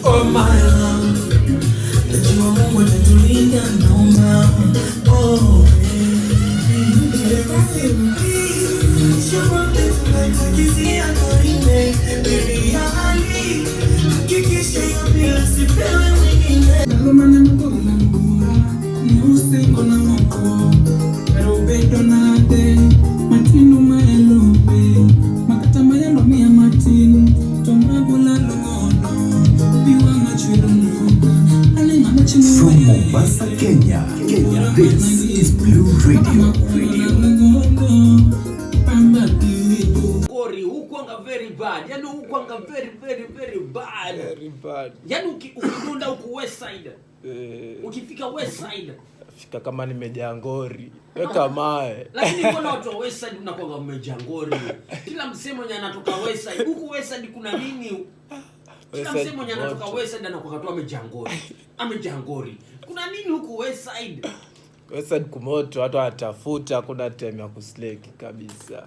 Oh my love, najua Mungu anatulinda naomba. Oh from Mombasa, Kenya, this is Blue Radio. Hukwanga very bad. Yani hukwanga very bad. Very bad. Yani ukidunda huku west side. Ukifika west side. Fika kama nimejaa ngori. Weka mae. Lakini mbona watu wa west side unakuwa mmejaa ngori? Kila msemo mwenye anatoka west side. Huku west side kuna nini? Kila msemo mwenye anatoka west side anakuwa katoa amejaa ngori. Kuna nini huku west side? West side kumoto, watu watafuta, kuna time ya kusleki kabisa.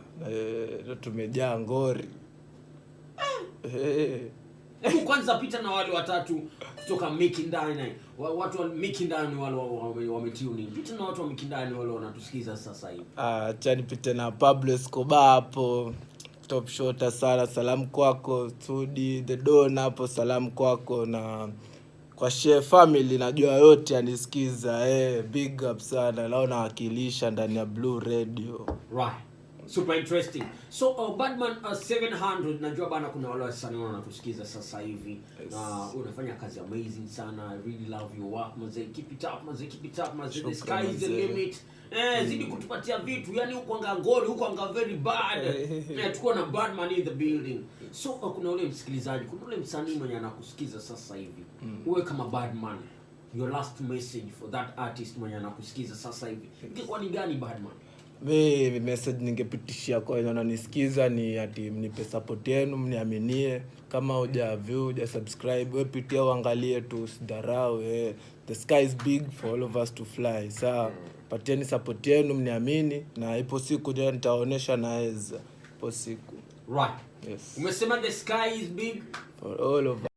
Tumejaa ngori. Hebu kwanza pita na wale watatu kutoka Mikindani. Watu wa Mikindani wale wametune. Pita na watu wa Mikindani wale wanatusikiza sasa hivi. Acha nipite na Pablo Escobar hapo. Top shota sana, salamu kwako. Tudi the Don hapo, salamu kwako, na kwa share family najua yote anisikiza. Big up sana. Leo nawakilisha ndani ya Blue Radio. Right. Super interesting. So Badman 700 najua bana kuna wale wasanii wanatusikiza sasa hivi. Yes. Unafanya kazi amazing sana. I really love your work. Mazee keep it up, mazee the sky is the limit. Zidi kutupatia vitu. Yani hukwanga ngori, hukwanga very bad. Tuko na Badman in the building. So kuna ule msikilizaji, kuna ule msanii mwenye anakusikiza sasa hivi. Wewe kama Badman, your last message for that artist mwenye anakusikiza sasa hivi. Ingekuwa ni gani Badman? Mimi message ningepitishia kwa wenye wananisikiza ni ati mnipe support yenu, mniaminie. Kama huja subscribe, wewe pitia uangalie tu, usidharau. The sky is big for all of us to fly. Sawa, patieni support yenu, mniamini, na ipo siku ndio nitaonesha naweza. Ipo siku. Right. Yes. Umesema the sky is big for all of